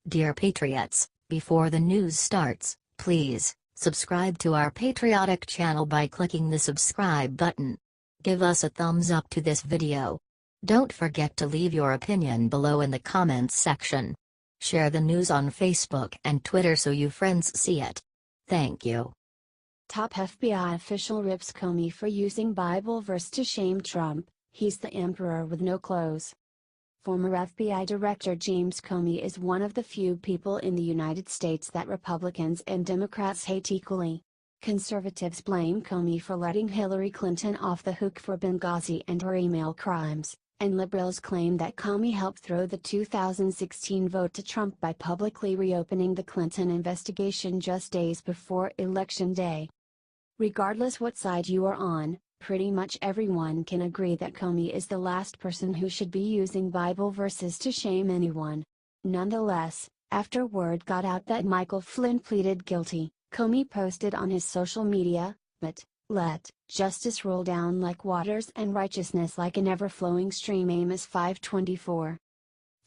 Dear Patriots, before the news starts, please subscribe to our patriotic channel by clicking the subscribe button. Give us a thumbs up to this video. Don't forget to leave your opinion below in the comments section. Share the news on Facebook and Twitter so your friends see it. Thank you. Top FBI official rips Comey for using Bible verse to shame Trump. He's the emperor with no clothes. Former FBI Director James Comey is one of the few people in the United States that Republicans and Democrats hate equally. Conservatives blame Comey for letting Hillary Clinton off the hook for Benghazi and her email crimes, and liberals claim that Comey helped throw the 2016 vote to Trump by publicly reopening the Clinton investigation just days before Election Day. Regardless what side you are on, pretty much everyone can agree that Comey is the last person who should be using Bible verses to shame anyone. Nonetheless, after word got out that Michael Flynn pleaded guilty, Comey posted on his social media, "But let justice roll down like waters and righteousness like an ever-flowing stream." Amos 5:24.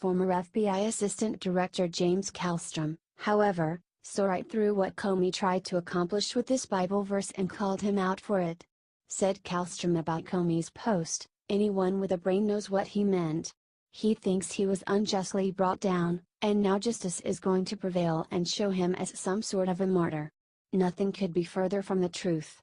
Former FBI Assistant Director James Kallstrom, however, saw right through what Comey tried to accomplish with this Bible verse and called him out for it. Said Kallstrom about Comey's post, "Anyone with a brain knows what he meant. He thinks he was unjustly brought down, and now justice is going to prevail and show him as some sort of a martyr. Nothing could be further from the truth."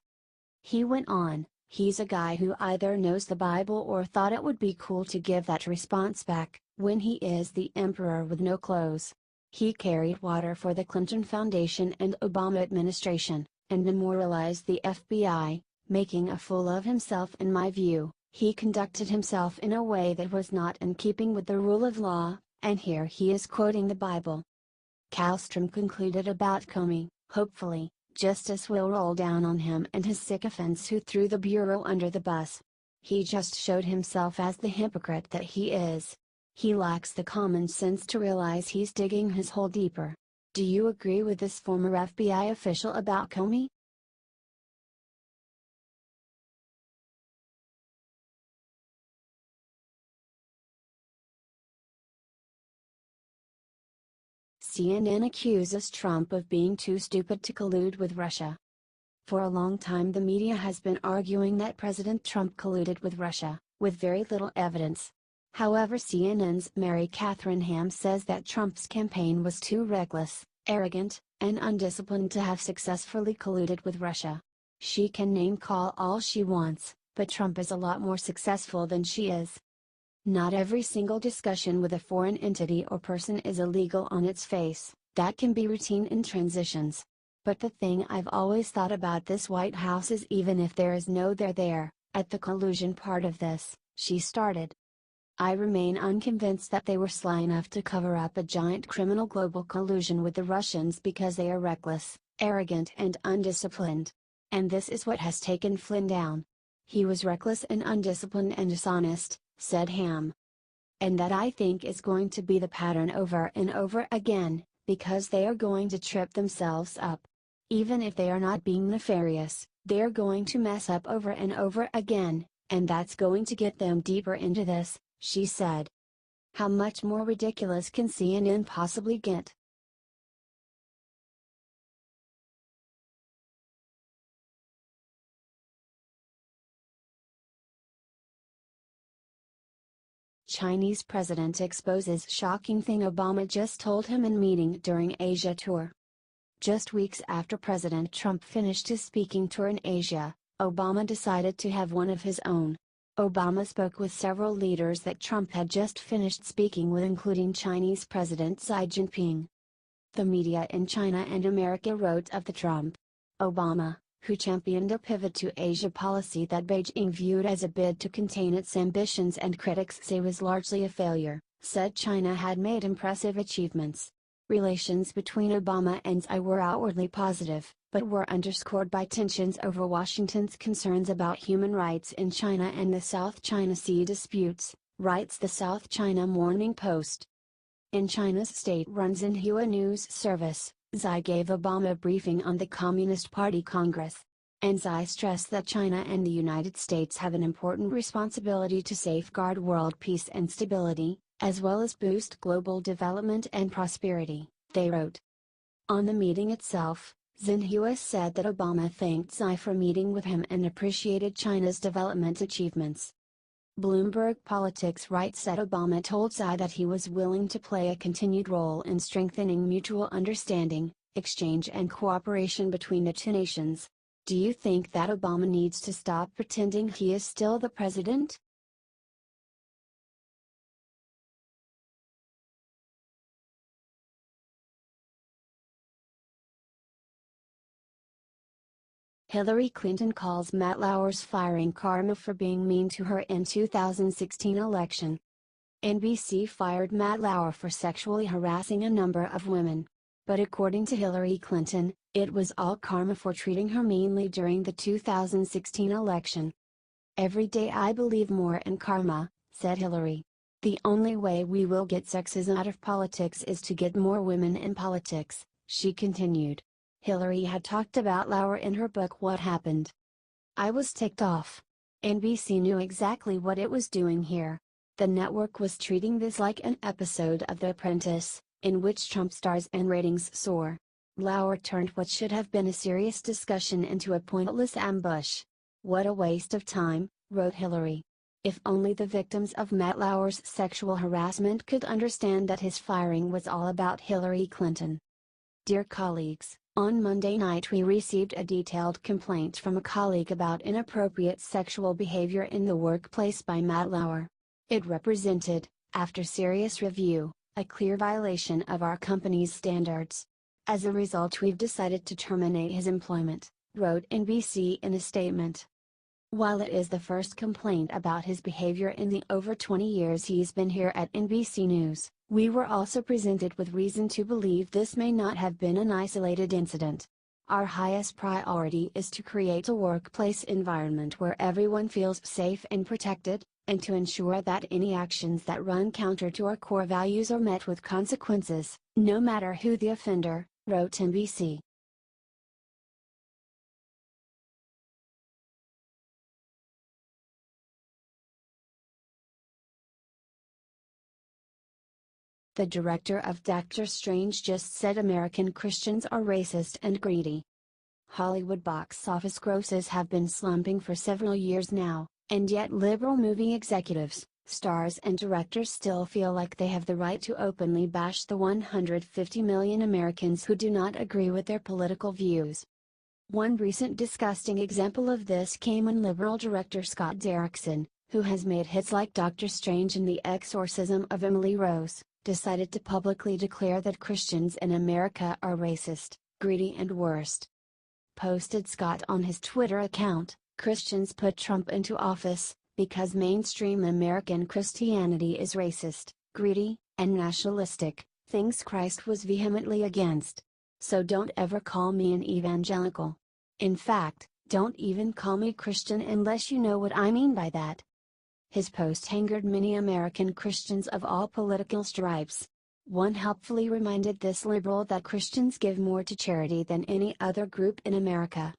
He went on, "He's a guy who either knows the Bible or thought it would be cool to give that response back, when he is the emperor with no clothes. He carried water for the Clinton Foundation and Obama administration, and demoralized the FBI. Making a fool of himself. In my view, he conducted himself in a way that was not in keeping with the rule of law, and here he is quoting the Bible." Kallstrom concluded about Comey, "Hopefully, justice will roll down on him and his sycophants who threw the Bureau under the bus. He just showed himself as the hypocrite that he is. He lacks the common sense to realize he's digging his hole deeper." Do you agree with this former FBI official about Comey? CNN accuses Trump of being too stupid to collude with Russia. For a long time the media has been arguing that President Trump colluded with Russia, with very little evidence. However, CNN's Mary Catherine Ham says that Trump's campaign was too reckless, arrogant, and undisciplined to have successfully colluded with Russia. She can name-call all she wants, but Trump is a lot more successful than she is. Not every single discussion with a foreign entity or person is illegal on its face, that can be routine in transitions. But the thing I've always thought about this White House is even if there is no there, at the collusion part of this, she started. I remain unconvinced that they were sly enough to cover up a giant criminal global collusion with the Russians because they are reckless, arrogant and undisciplined. And this is what has taken Flynn down. He was reckless and undisciplined and dishonest, said Ham. And that I think is going to be the pattern over and over again, because they are going to trip themselves up. Even if they are not being nefarious, they are going to mess up over and over again, and that's going to get them deeper into this, she said. How much more ridiculous can CNN possibly get? Chinese president exposes shocking thing Obama just told him in meeting during Asia tour. Just weeks after President Trump finished his speaking tour in Asia, Obama decided to have one of his own. Obama spoke with several leaders that Trump had just finished speaking with, including Chinese President Xi Jinping. The media in China and America wrote of the Trump Obama, who championed a pivot to Asia policy that Beijing viewed as a bid to contain its ambitions and critics say was largely a failure, said China had made impressive achievements. Relations between Obama and Xi were outwardly positive, but were underscored by tensions over Washington's concerns about human rights in China and the South China Sea disputes, writes the South China Morning Post. In China's state-run Xinhua News Service, Xi gave Obama a briefing on the Communist Party Congress. And Xi stressed that China and the United States have an important responsibility to safeguard world peace and stability, as well as boost global development and prosperity, they wrote. On the meeting itself, Xinhua said that Obama thanked Xi for meeting with him and appreciated China's development achievements. Bloomberg Politics writes that Obama told Xi that he was willing to play a continued role in strengthening mutual understanding, exchange and cooperation between the two nations. Do you think that Obama needs to stop pretending he is still the president? Hillary Clinton calls Matt Lauers firing karma for being mean to her in 2016 election. NBC fired Matt Lauer for sexually harassing a number of women. But according to Hillary Clinton, it was all karma for treating her meanly during the 2016 election. Every day I believe more in karma, said Hillary. The only way we will get sexism out of politics is to get more women in politics, she continued. Hillary had talked about Lauer in her book What Happened. I was ticked off. NBC knew exactly what it was doing here. The network was treating this like an episode of The Apprentice, in which Trump stars and ratings soar. Lauer turned what should have been a serious discussion into a pointless ambush. What a waste of time, wrote Hillary. If only the victims of Matt Lauer's sexual harassment could understand that his firing was all about Hillary Clinton. Dear colleagues, on Monday night we received a detailed complaint from a colleague about inappropriate sexual behavior in the workplace by Matt Lauer. It represented, after serious review, a clear violation of our company's standards. As a result, we've decided to terminate his employment, wrote NBC in a statement. While it is the first complaint about his behavior in the over 20 years he's been here at NBC News, we were also presented with reason to believe this may not have been an isolated incident. Our highest priority is to create a workplace environment where everyone feels safe and protected, and to ensure that any actions that run counter to our core values are met with consequences, no matter who the offender, wrote NBC. The director of Doctor Strange just said American Christians are racist and greedy. Hollywood box office grosses have been slumping for several years now, and yet liberal movie executives, stars and directors still feel like they have the right to openly bash the 150 million Americans who do not agree with their political views. One recent disgusting example of this came when liberal director Scott Derrickson, who has made hits like Doctor Strange and The Exorcism of Emily Rose, decided to publicly declare that Christians in America are racist, greedy and worst. Posted Scott on his Twitter account, Christians put Trump into office, because mainstream American Christianity is racist, greedy, and nationalistic, things Christ was vehemently against. So don't ever call me an evangelical. In fact, don't even call me Christian unless you know what I mean by that. His post angered many American Christians of all political stripes. One helpfully reminded this liberal that Christians give more to charity than any other group in America.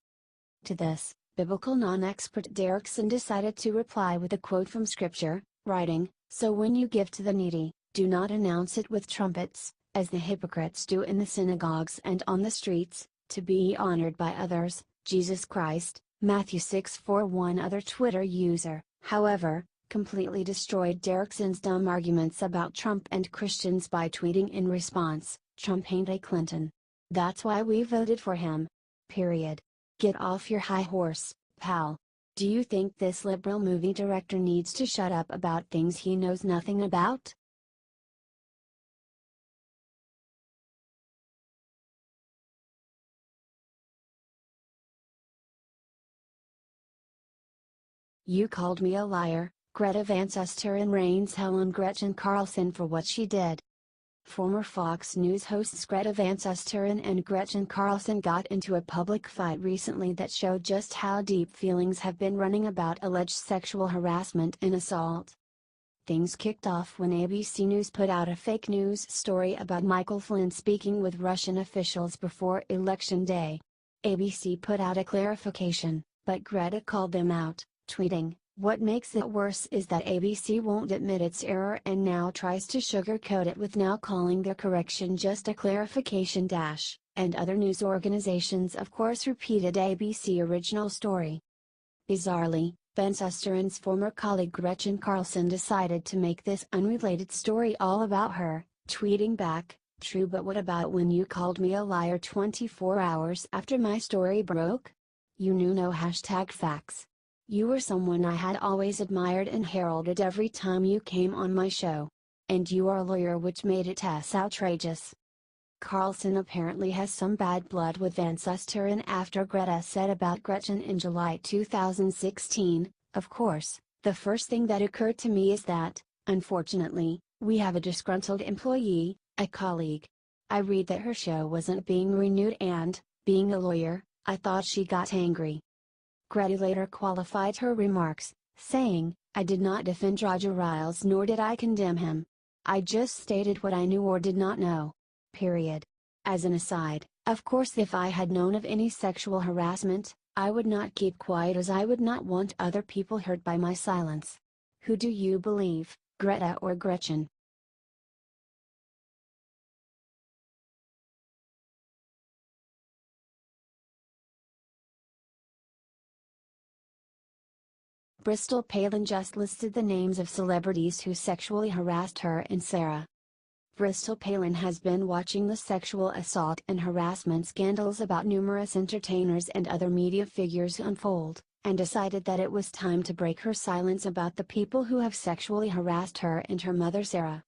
To this, biblical non-expert Derrickson decided to reply with a quote from Scripture, writing, "So when you give to the needy, do not announce it with trumpets, as the hypocrites do in the synagogues and on the streets, to be honored by others, Jesus Christ." Matthew 6:4. One other Twitter user, however, completely destroyed Derrickson's dumb arguments about Trump and Christians by tweeting in response, "Trump ain't a Clinton. That's why we voted for him. Period. Get off your high horse, pal. Do you think this liberal movie director needs to shut up about things he knows nothing about?" You called me a liar, Greta Van Susteren rains hell on Gretchen Carlson for what she did. Former Fox News hosts Greta Van Susteren and Gretchen Carlson got into a public fight recently that showed just how deep feelings have been running about alleged sexual harassment and assault. Things kicked off when ABC News put out a fake news story about Michael Flynn speaking with Russian officials before Election Day. ABC put out a clarification, but Greta called them out, tweeting, What makes it worse is that ABC won't admit its error and now tries to sugarcoat it with now calling their correction just a clarification dash, and other news organizations of course repeated ABC original story. Bizarrely, Ben Susteren's former colleague Gretchen Carlson decided to make this unrelated story all about her, tweeting back, "True, but what about when you called me a liar 24 hours after my story broke? You knew no #facts. You were someone I had always admired and heralded every time you came on my show. And you are a lawyer, which made it outrageous." Carlson apparently has some bad blood with Van Susteren after Greta said about Gretchen in July 2016, "Of course, the first thing that occurred to me is that, unfortunately, we have a disgruntled employee, a colleague. I read that her show wasn't being renewed and, being a lawyer, I thought she got angry." Greta later qualified her remarks, saying, "I did not defend Roger Riles nor did I condemn him. I just stated what I knew or did not know. Period. As an aside, of course if I had known of any sexual harassment, I would not keep quiet as I would not want other people hurt by my silence. Who do you believe, Greta or Gretchen?" Bristol Palin just listed the names of celebrities who sexually harassed her and Sarah. Bristol Palin has been watching the sexual assault and harassment scandals about numerous entertainers and other media figures unfold, and decided that it was time to break her silence about the people who have sexually harassed her and her mother Sarah.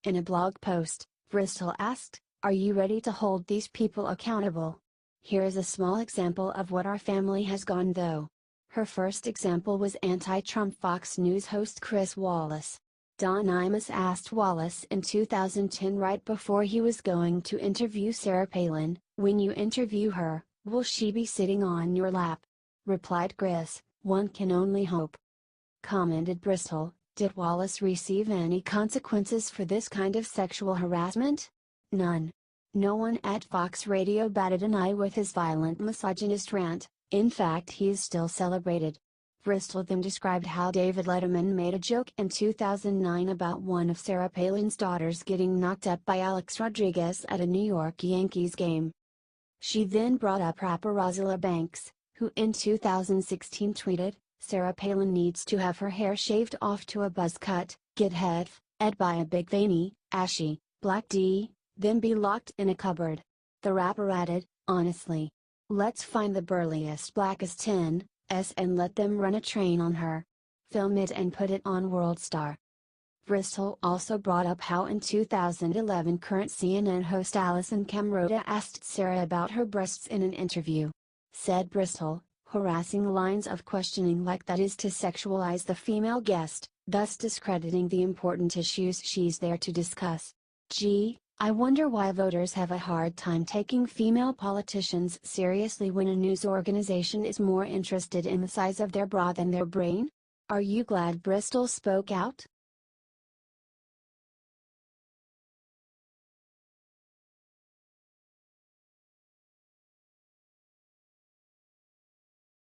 In a blog post, Bristol asked, "Are you ready to hold these people accountable? Here is a small example of what our family has gone through." Her first example was anti-Trump Fox News host Chris Wallace. Don Imus asked Wallace in 2010 right before he was going to interview Sarah Palin, "When you interview her, will she be sitting on your lap?" Replied Chris, "One can only hope." Commented Bristol, "Did Wallace receive any consequences for this kind of sexual harassment? None. No one at Fox Radio batted an eye with his violent misogynist rant. In fact, he is still celebrated." Bristol then described how David Letterman made a joke in 2009 about one of Sarah Palin's daughters getting knocked up by Alex Rodriguez at a New York Yankees game. She then brought up rapper Rosalia Banks, who in 2016 tweeted, "Sarah Palin needs to have her hair shaved off to a buzz cut, get head ed by a big veiny, ashy, black D, then be locked in a cupboard." The rapper added, "Honestly. Let's find the burliest blackest 10s and let them run a train on her. Film it and put it on World Star." Bristol also brought up how in 2011 current CNN host Alison Camerota asked Sarah about her breasts in an interview. Said Bristol, "Harassing lines of questioning like that is to sexualize the female guest, thus discrediting the important issues she's there to discuss. Gee, I wonder why voters have a hard time taking female politicians seriously when a news organization is more interested in the size of their bra than their brain? Are you glad Bristol spoke out?"